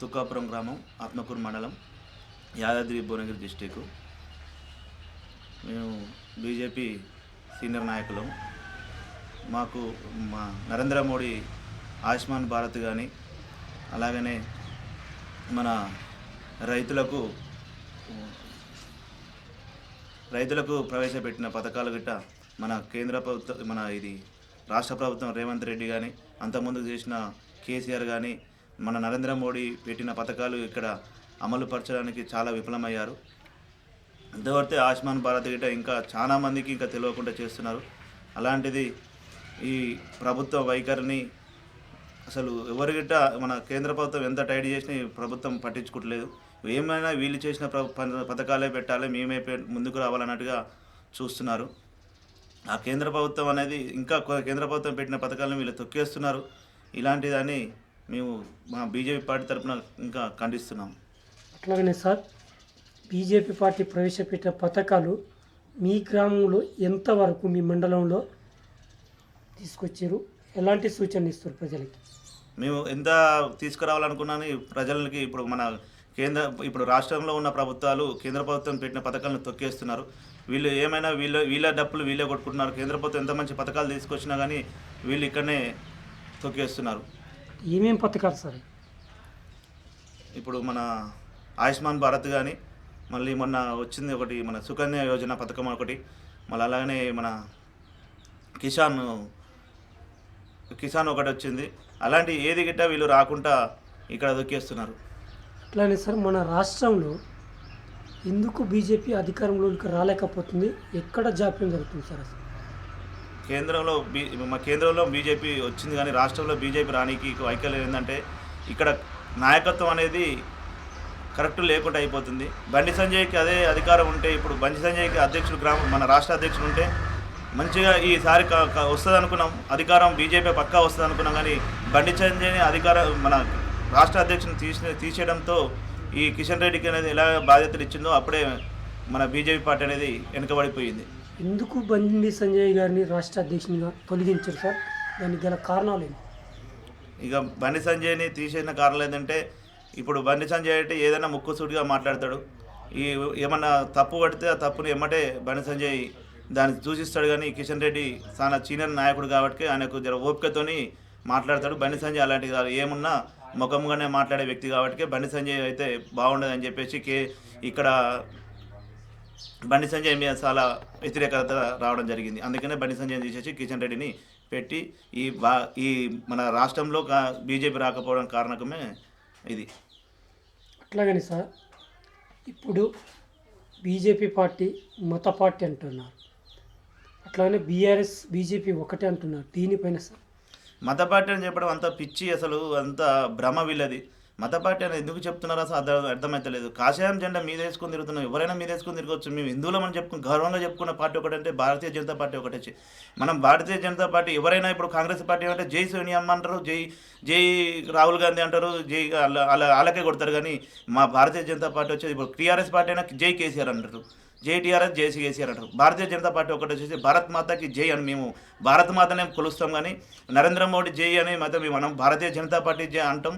తుక్కాపురం గ్రామం, ఆత్మకూరు మండలం, యాదాద్రి భువనగిరి డిస్టిక్. మేము బీజేపీ సీనియర్ నాయకులం. మాకు మా నరేంద్ర మోడీ ఆయుష్మాన్ భారత్ కానీ, అలాగనే మన రైతులకు ప్రవేశపెట్టిన పథకాలు గిట్ట మన కేంద్ర ప్రభుత్వం, మన ఇది రాష్ట్ర ప్రభుత్వం రేవంత్ రెడ్డి కానీ, అంతకుముందు చేసిన కేసీఆర్ కానీ, మన నరేంద్ర మోడీ పెట్టిన పథకాలు ఇక్కడ అమలు పరచడానికి చాలా విఫలమయ్యారు. ఇంతవరకు ఆయుష్మాన్ భారత్ గిట్ట ఇంకా చాలా మందికి ఇంకా తెలియకుండా చేస్తున్నారు. అలాంటిది ఈ ప్రభుత్వ వైఖరిని అసలు ఎవరి గిట్ట మన కేంద్ర ప్రభుత్వం ఎంత టైట్ చేసినా ఈ ప్రభుత్వం పట్టించుకోవట్లేదు. ఏమైనా వీళ్ళు చేసిన పథకాలే పెట్టాలి, మేమే ముందుకు రావాలన్నట్టుగా చూస్తున్నారు. ఆ కేంద్ర ప్రభుత్వం అనేది ఇంకా కేంద్ర ప్రభుత్వం పెట్టిన పథకాలను వీళ్ళు తొక్కేస్తున్నారు. ఇలాంటిదని మేము మా బీజేపీ పార్టీ తరఫున ఇంకా ఖండిస్తున్నాం. అట్లాగనే సార్, బీజేపీ పార్టీ ప్రవేశపెట్టిన పథకాలు మీ గ్రామంలో ఎంతవరకు మీ మండలంలో తీసుకొచ్చారు? ఎలాంటి సూచనలు ఇస్తారు ప్రజలకి? మేము ఎంత తీసుకురావాలనుకున్నాను ప్రజలకి ఇప్పుడు రాష్ట్రంలో ఉన్న ప్రభుత్వాలు కేంద్ర ప్రభుత్వం పెట్టిన పథకాలను తొక్కేస్తున్నారు. వీళ్ళు ఏమైనా వీళ్ళ డప్పులు వీళ్ళే కొట్టుకుంటున్నారు. కేంద్ర ప్రభుత్వం ఎంత మంచి పథకాలు తీసుకొచ్చినా కానీ వీళ్ళు ఇక్కడనే తొక్కేస్తున్నారు. ఏమేం పథకాలు సార్? ఇప్పుడు మన ఆయుష్మాన్ భారత్ కానీ, మళ్ళీ మొన్న వచ్చింది ఒకటి మన సుకన్య యోజన పథకం ఒకటి, మళ్ళీ అలాగనే మన కిసాన్ ఒకటి వచ్చింది. అలాంటి ఏది గిట్ట వీళ్ళు రాకుండా ఇక్కడ దొక్కేస్తున్నారు. అట్లానే సార్, మన రాష్ట్రంలో ఎందుకు బీజేపీ అధికారంలోకి రాలేకపోతుంది? ఎక్కడ జాప్యం జరుగుతుంది సార్? అసలు కేంద్రంలో బీజేపీ వచ్చింది కానీ రాష్ట్రంలో బీజేపీ రానికి వైకల్యం ఏంటంటే ఇక్కడ నాయకత్వం అనేది కరెక్ట్ లేకుండా అయిపోతుంది. బండి సంజయ్కి అదే అధికారం ఉంటే, ఇప్పుడు బండి సంజయ్కి మన రాష్ట్ర అధ్యక్షుడు ఉంటే మంచిగా ఈసారి వస్తుంది అనుకున్నాం. అధికారం బీజేపీ పక్కా వస్తుంది అనుకున్నాం. కానీ బండి సంజయ్ని మన రాష్ట్ర అధ్యక్షుని తీసేయడంతో ఈ కిషన్ రెడ్డికి అనేది ఎలా బాధ్యతలు ఇచ్చిందో అప్పుడే మన బీజేపీ పార్టీ అనేది వెనుకబడిపోయింది. ఎందుకు బండి సంజయ్ గారిని రాష్ట్ర అధ్యక్షునిగా తొలగించారు సార్? దానికి గల కారణాలు ఏంటి? ఇక బండి సంజయ్ని తీసేసిన కారణాలు ఏంటంటే, ఇప్పుడు బండి సంజయ్ అంటే ఏదైనా ముక్కుసూటిగా మాట్లాడతాడు. ఏమన్నా తప్పు పడితే ఆ తప్పుని ఎమ్మటే బండి సంజయ్ దాన్ని సూచిస్తాడు. కానీ కిషన్ రెడ్డి చాలా సీనియర్ నాయకుడు కాబట్టి ఆయనకు జర ఓపికతోని మాట్లాడతాడు. బండి సంజయ్ అలాంటిది కాదు, ఏమున్నా ముఖంగానే మాట్లాడే వ్యక్తి కాబట్టి బండి సంజయ్ అయితే బాగుండదని చెప్పేసి ఇక్కడ బండి సంజయ్ మీద చాలా వ్యతిరేకత రావడం జరిగింది. అందుకనే బండి సంజయ్ తీసేసి కిషన్ రెడ్డిని పెట్టి ఈ మన రాష్ట్రంలో బీజేపీ రాకపోవడం కారణమే ఇది. అట్లాగని సార్, ఇప్పుడు బీజేపీ పార్టీ మత పార్టీ అంటున్నారు, అట్లాగే బీజేపీ ఒకటే అంటున్నారు. దీనిపైన సార్ మత పార్టీ అని చెప్పడం అంత పిచ్చి, అసలు అంత భ్రమ వీళ్ళది. మత పార్టీ అని ఎందుకు చెప్తున్నారో అసలు అర్థమవుతలేదు. కాషాయం జెండా మీద వేసుకొని తిరుగుతున్నాం, ఎవరైనా మీద వేసుకొని తిరగవచ్చు. మేము హిందువులో మనం గర్వంగా చెప్పుకున్న పార్టీ ఒకటంటే భారతీయ జనతా పార్టీ ఒకటే. మనం భారతీయ జనతా పార్టీ ఎవరైనా ఇప్పుడు కాంగ్రెస్ పార్టీ అంటే జై సోనియమ్మ అంటారు, జై రాహుల్ గాంధీ అంటారు, జై అలాగే కొడతారు. కానీ మా భారతీయ జనతా పార్టీ వచ్చేది ఇప్పుడు టీఆర్ఎస్ పార్టీ అయినా జై కేసీఆర్ అంటారు, జై టీఆర్ఎస్ జై కేసీఆర్ అంటారు. భారతీయ జనతా పార్టీ ఒకటి వచ్చేసి భారత్ మాతకి జై అని మేము భారత్ మాతనే కొలుస్తాం. కానీ నరేంద్ర మోడీ జై అని మాత్రం మనం భారతీయ జనతా పార్టీ జై అంటాం.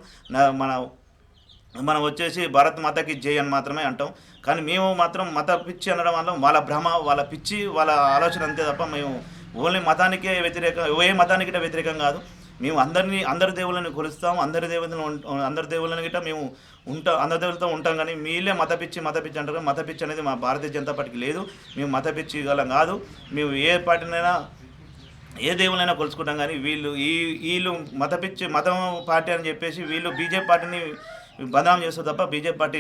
మనం వచ్చేసి భారత్ మాతకి జై అని మాత్రమే అంటాం. కానీ మేము మాత్రం మత పిచ్చి అనడం వల్ల వాళ్ళ భ్రమ, వాళ్ళ పిచ్చి, వాళ్ళ ఆలోచన అంతే తప్ప మేము ఓన్లీ మతానికే వ్యతిరేకం, ఏ మతానికి వ్యతిరేకం కాదు. మేము అందరి దేవుళ్ళని కొలుస్తాం, అందరి దేవుళ్ళని గిట్ట మేము అందరి దేవులతో ఉంటాం. కానీ మీలే మత పిచ్చి అంటారు. మత పిచ్చి అనేది మా భారతీయ జనతా పార్టీకి లేదు. మేము మత పిచ్చి గలం కాదు. మేము ఏ పార్టీనైనా ఏ దేవుళ్ళైనా కొలుసుకుంటాం. కానీ వీళ్ళు మతం పార్టీ అని చెప్పేసి వీళ్ళు బీజేపీ పార్టీని బదనాం చేస్తారు తప్ప బీజేపీ పార్టీ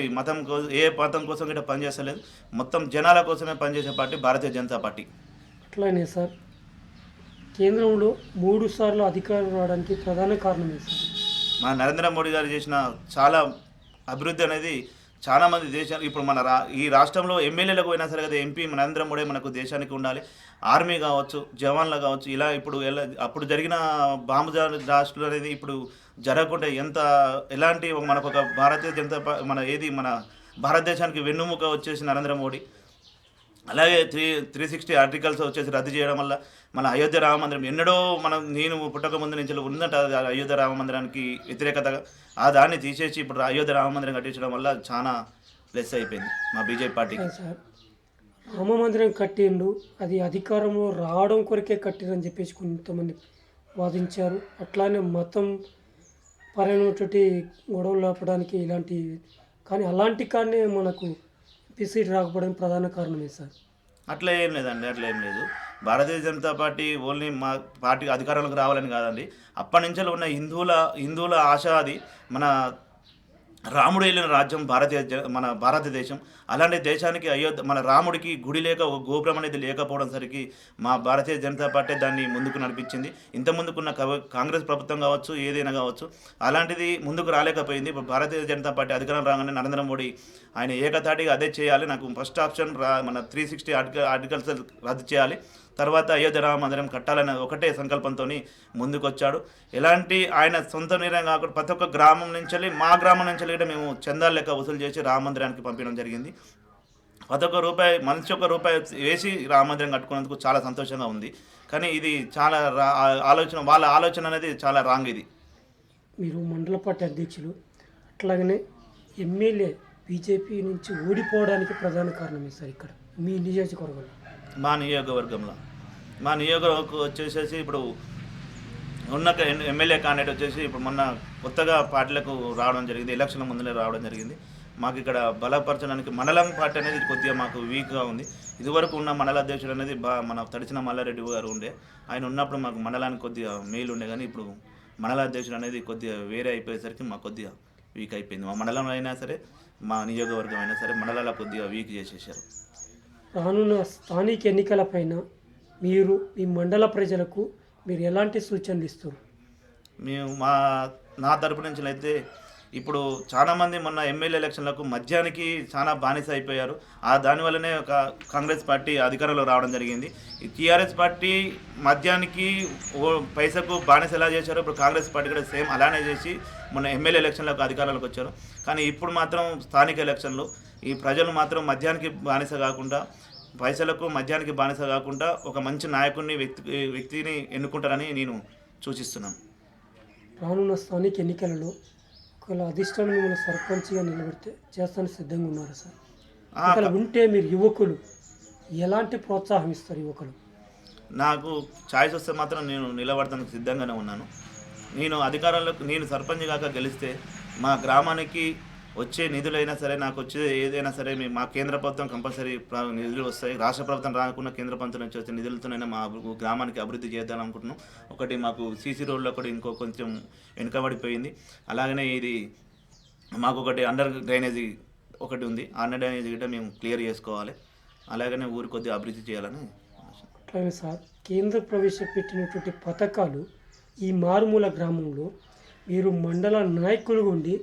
ఏ మతం కోసం గిట్ట పనిచేస్తలేదు. మొత్తం జనాల కోసమే పనిచేసే పార్టీ భారతీయ జనతా పార్టీ. అట్లానే సార్, కేంద్రంలో 3 సార్లు అధికారం రావడానికి ప్రధాన కారణం ఏంటి సార్? మన నరేంద్ర మోడీ గారు చేసిన చాలా అభివృద్ధి అనేది చాలామంది దేశాలు ఇప్పుడు ఈ రాష్ట్రంలో ఎమ్మెల్యేలకు పోయినా సరే కదా, ఎంపీ నరేంద్ర మోడీ మనకు దేశానికి ఉండాలి. ఆర్మీ కావచ్చు, జవాన్లు కావచ్చు, ఇలా అప్పుడు జరిగిన బాంబు దాడులు అనేది ఇప్పుడు జరగకుండా ఎలాంటి మనకు ఒక భారతీయ జనతా మన భారతదేశానికి వెన్నుముక వచ్చేసి నరేంద్ర మోడీ. అలాగే 360 ఆర్టికల్స్ వచ్చేసి రద్దు చేయడం వల్ల మన అయోధ్య రామ మందిరం ఎన్నడో నేను పుట్టక ముందు నుంచి ఉందట అది అయోధ్య రామ మందిరానికి వ్యతిరేకతగా దాన్ని తీసేసి ఇప్పుడు అయోధ్య రామ మందిరం కట్టించడం వల్ల చాలా ప్లస్ అయిపోయింది మా బీజేపీ పార్టీకి. సార్ రామ మందిరం కట్టిండు, అది అధికారంలో రావడం కొరకే కట్టిరని చెప్పేసి కొంతమంది వాదించారు. అట్లానే మతం పరైనటువంటి గొడవలు ఆపడానికి ఇలాంటి, కానీ అలాంటి కాడనే మనకు ఎంపీ సీట్ రాకపోవడానికి ప్రధాన కారణమే సార్. అట్లా ఏం లేదండి, అట్లా ఏం లేదు. భారతీయ జనతా పార్టీ ఓన్లీ మా పార్టీ అధికారంలోకి రావాలని కాదండి, అప్పటి నుంచి ఉన్న హిందువుల ఆశ అది. మన రాముడు వెళ్ళిన రాజ్యం మన భారతదేశం. అలాంటి దేశానికి మన రాముడికి గుడి లేక ఒక గోపురం అనేది లేకపోవడం సరికి మా భారతీయ జనతా పార్టీ దాన్ని ముందుకు నడిపించింది. ఇంత ముందుకున్న కాంగ్రెస్ ప్రభుత్వం కావచ్చు, ఏదైనా కావచ్చు, అలాంటిది ముందుకు రాలేకపోయింది. ఇప్పుడు భారతీయ జనతా పార్టీ అధికారం రాగానే నరేంద్ర మోడీ ఆయన ఏకతాటిగా అదే చేయాలి. నాకు ఫస్ట్ ఆప్షన్ మన 360 ఆర్టికల్స్ రద్దు చేయాలి, తర్వాత అయోధ్య రామ మందిరం కట్టాలనే ఒకటే సంకల్పంతో ముందుకొచ్చాడు. ఎలాంటి ఆయన సొంత నిర్ణయం కాకుండా ప్రతి ఒక్క గ్రామం నుంచి, మా గ్రామం నుంచి కూడా మేము చందాలు లెక్క వసూలు చేసి రామ మందిరానికి పంపించడం జరిగింది. ప్రతి ఒక్క రూపాయి, మనిషి ఒక్క రూపాయి వేసి రామ మందిరం కట్టుకున్నందుకు చాలా సంతోషంగా ఉంది. కానీ ఇది చాలా వాళ్ళ ఆలోచన అనేది చాలా రాంగ్. ఇది మీరు మండల పార్టీ అధ్యక్షులు, అట్లాగనే ఎమ్మెల్యే బీజేపీ నుంచి ఓడిపోవడానికి ప్రధాన కారణమే సార్ ఇక్కడ మీ నియోజకవర్గంలో. మా నియోజకవర్గం వచ్చేసేసి ఇప్పుడు ఉన్న ఎమ్మెల్యే క్యాండిడేట్ వచ్చేసి ఇప్పుడు మొన్న కొత్తగా పార్టీలకు రావడం జరిగింది, ఎలక్షన్ల ముందులే రావడం జరిగింది. మాకు ఇక్కడ బలపరచడానికి మండలం పార్టీ అనేది కొద్దిగా మాకు వీక్గా ఉంది. ఇదివరకు ఉన్న మండల అధ్యక్షుడు అనేది మన తడిచిన మల్లారెడ్డి గారు ఉండే, ఆయన ఉన్నప్పుడు మాకు మండలానికి కొద్దిగా మేలు ఉండే. కానీ ఇప్పుడు మండల అధ్యక్షుడు అనేది కొద్దిగా వేరే అయిపోయేసరికి మాకు కొద్దిగా వీక్ అయిపోయింది. మా మండలం అయినా సరే, మా నియోజకవర్గం అయినా సరే, మండలాల కొద్దిగా వీక్ చేసేసారు. రానున్న స్థానిక ఎన్నికలపైన మీరు మీ మండల ప్రజలకు మీరు ఎలాంటి సూచనలు ఇస్తారు? మేము నా తరపు నుంచి అయితే ఇప్పుడు చాలామంది మొన్న ఎమ్మెల్యే ఎలక్షన్లకు మద్యానికి చాలా బానిస అయిపోయారు. దానివల్లనే ఒక కాంగ్రెస్ పార్టీ అధికారంలో రావడం జరిగింది. ఈ టీఆర్ఎస్ పార్టీ మద్యానికి పైసకు బానిస ఎలా చేశారో ఇప్పుడు కాంగ్రెస్ పార్టీ కూడా సేమ్ అలానే చేసి మొన్న ఎమ్మెల్యే ఎలక్షన్లకు అధికారంలోకి వచ్చారు. కానీ ఇప్పుడు మాత్రం స్థానిక ఎలక్షన్లు ఈ ప్రజలు మాత్రం మద్యానికి బానిస కాకుండా, పైసలకు మద్యానికి బానిస కాకుండా ఒక మంచి నాయకుడిని వ్యక్తిని ఎన్నుకుంటారని నేను సూచిస్తున్నాను. రానున్న స్థానిక ఎన్నికలలో ఒకవేళ అధిష్టానం మిమ్మల్ని సర్పంచ్గా నిలబెడితే చేస్తానికి సిద్ధంగా ఉన్నారు సార్? అక్కడ ఉంటే మీరు యువకులు ఎలాంటి ప్రోత్సాహం ఇస్తారు? యువకులు నాకు ఛాయిస్ వస్తే మాత్రం నేను నిలబడటానికి సిద్ధంగానే ఉన్నాను. నేను సర్పంచ్ కాక గెలిస్తే మా గ్రామానికి వచ్చే నిధులైనా సరే, నాకు వచ్చే ఏదైనా సరే మా కేంద్ర ప్రభుత్వం కంపల్సరీ నిధులు వస్తాయి. రాష్ట్ర ప్రభుత్వం రాకుండా కేంద్ర ప్రభుత్వం నుంచి వచ్చే నిధులతోనైనా మా గ్రామానికి అభివృద్ధి చేద్దామనుకుంటున్నాం. ఒకటి మాకు సీసీ రోడ్లో ఒకటి ఇంకో కొంచెం వెనుకబడిపోయింది. అలాగనే ఇది మాకు ఒకటి అండర్ డ్రైనేజీ ఒకటి ఉంది, అండర్ డ్రైనేజీ గిట్ట మేము క్లియర్ చేసుకోవాలి. అలాగనే ఊరి కొద్దిగా అభివృద్ధి చేయాలని. అట్లాగే సార్, కేంద్ర ప్రవేశపెట్టినటువంటి పథకాలు ఈ మారుమూల గ్రామంలో మీరు మండల నాయకులుగా ఉండి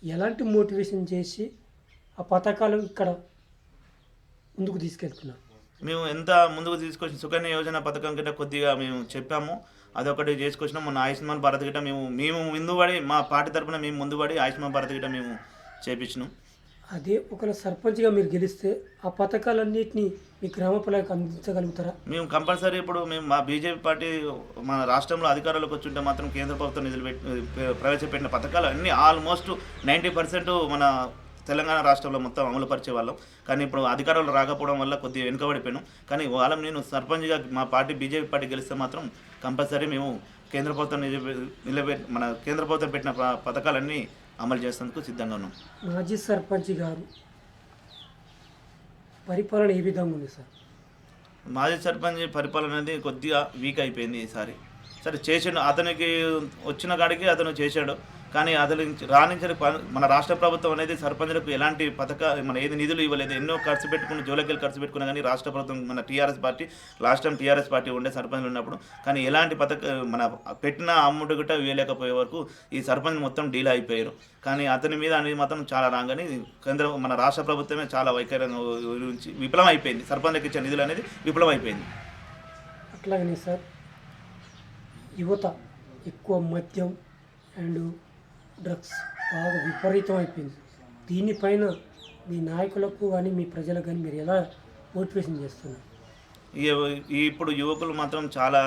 ఎలాంటి మోటివేషన్ చేసి ఆ పథకాలు ఇక్కడ ముందుకు తీసుకెళ్తున్నారు? మేము ఎంత ముందుకు తీసుకొచ్చి సుకన్య యోజన పథకం గిట్ట కొద్దిగా మేము చెప్పాము, అదొకటి చేసుకొచ్చినాం. మొన్న ఆయుష్మాన్ భారత్ గిట్ట మేము ముందుపడి, మా పార్టీ తరఫున మేము ముందుపడి ఆయుష్మాన్ భారత్ గిట్ట మేము చేపించినాం. అదే ఒకవేళ సర్పంచ్గా మీరు గెలిస్తే ఆ పథకాలన్నింటినీ మీ గ్రామ ప్రజలకు అందించగలుగుతారా? మేము కంపల్సరీ ఇప్పుడు మా బీజేపీ పార్టీ మన రాష్ట్రంలో అధికారంలోకి వచ్చుంటే మాత్రం కేంద్ర ప్రభుత్వం నిధులు ప్రవేశపెట్టిన పథకాలు అన్నీ ఆల్మోస్ట్ 90% మన తెలంగాణ రాష్ట్రంలో మొత్తం అమలు పరిచే వాళ్ళం. కానీ ఇప్పుడు అధికారంలో రాకపోవడం వల్ల కొద్దిగా వెనుకబడిపోయాను. కానీ నేను సర్పంచ్గా మా పార్టీ బీజేపీ పార్టీ గెలిస్తే మాత్రం కంపల్సరీ మేము కేంద్ర ప్రభుత్వం మన కేంద్ర ప్రభుత్వం పెట్టిన పథకాలన్నీ అమలు చేసేందుకు సిద్ధంగా ఉన్నాం. మాజీ సర్పంచ్ గారు పరిపాలన ఏ విధంగా ఉంది సార్? మాజీ సర్పంచ్ పరిపాలన అనేది కొద్దిగా వీక్ అయిపోయింది ఈసారి. సరే చేసాడు, అతనికి వచ్చిన కాడికి అతను చేశాడు. కానీ అతను రాణించిన మన రాష్ట్ర ప్రభుత్వం అనేది సర్పంచులకు ఎలాంటి మన ఏది నిధులు ఇవ్వలేదు. ఎన్నో ఖర్చు పెట్టుకుని జోలకెళ్ళి ఖర్చు పెట్టుకున్నా కానీ రాష్ట్ర ప్రభుత్వం మన TRS party last time TRS party ఉండే సర్పంచ్లు ఉన్నప్పుడు, కానీ ఎలాంటి మన పెట్టిన అమౌంట్ గిట్ట ఇవ్వలేకపోయే వరకు ఈ సర్పంచ్ మొత్తం డీల్ అయిపోయారు. కానీ అతని మీద అనేది మాత్రం చాలా రాంగ్ అని మన రాష్ట్ర ప్రభుత్వమే చాలా వైఖరంగా గురించి విఫలం అయిపోయింది. సర్పంచ్కి ఇచ్చే నిధులు అనేది విఫలం అయిపోయింది. అట్లాగనే సార్, యువత ఎక్కువ మద్యం అండ్ డ్రగ్స్ బాగా విపరీతం అయిపోయింది. దీనిపైన మీ నాయకులకు కానీ మీ ప్రజలకు కానీ మీరు ఎలా మోటివేషన్ చేస్తున్నారు. ఇప్పుడు యువకులు మాత్రం చాలా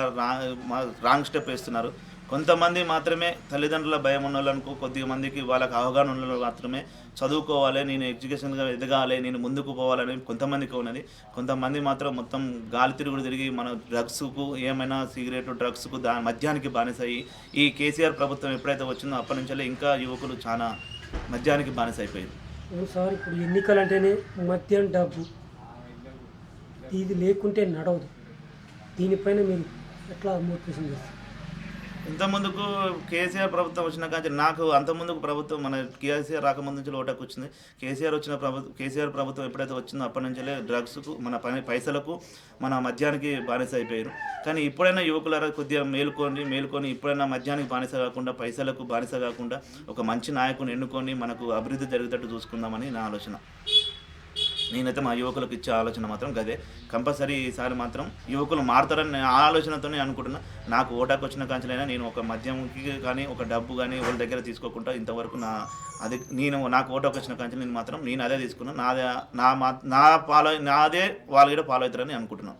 రాంగ్ స్టెప్ వేస్తున్నారు. కొంతమంది మాత్రమే తల్లిదండ్రుల భయం ఉన్నోళ్ళకు, కొద్దిగా మందికి వాళ్ళకి అవగాహన ఉన్న మాత్రమే చదువుకోవాలి, నేను ఎడ్యుకేషన్గా ఎదగాలి, నేను ముందుకు పోవాలని కొంతమందికి ఉన్నది. కొంతమంది మాత్రం మొత్తం గాలి తిరుగుడు తిరిగి మన డ్రగ్స్కు, ఏమైనా సిగరెట్ డ్రగ్స్కు మద్యానికి బానిసయ్యి, ఈ కేసీఆర్ ప్రభుత్వం ఎప్పుడైతే వచ్చిందో అప్పటి నుంచే ఇంకా యువకులు చాలా మద్యానికి బానిస అయిపోయారు. అవును సార్, ఇప్పుడు ఎన్నికలు అంటేనే మద్యం, డబ్బు, ఇది లేకుంటే నడవదు. దీనిపైన మీరు ఎట్లా మోటివేషన్ చేస్తారు? ఇంతకుముందుకు కేసీఆర్ ప్రభుత్వం వచ్చిన కానీ నాకు అంతకుముందుకు ప్రభుత్వం మన కేసీఆర్ రాకముందు నుంచి ఓటకు వచ్చింది. కేసీఆర్ ప్రభుత్వం ఎప్పుడైతే వచ్చిందో అప్పటి నుంచే డ్రగ్స్కు, మన పైసలకు, మన మద్యానికి బానిస అయిపోయారు. కానీ ఇప్పుడైనా యువకులారా కొద్దిగా మేలుకొని ఇప్పుడైనా మద్యానికి బానిస కాకుండా, పైసలకు బానిస కాకుండా ఒక మంచి నాయకుని ఎన్నుకొని మనకు అభివృద్ధి జరిగేటట్టు చూసుకుందామని నా ఆలోచన. నేనైతే మా యువకులకు ఇచ్చే ఆలోచన మాత్రం గదే. కంపల్సరీ ఈసారి మాత్రం యువకులు మారుతారని ఆ ఆలోచనతోనే అనుకుంటున్నా. నాకు ఓటాకు వచ్చిన కాంచెలైనా నేను ఒక మద్యంకి కానీ, ఒక డబ్బు కానీ వాళ్ళ దగ్గర తీసుకోకుండా ఇంతవరకు నాకు ఓటాకు వచ్చిన కాంచెలు నేను అదే తీసుకున్నాను. నాదే వాళ్ళు కూడా ఫాలో అవుతారని అనుకుంటున్నాను.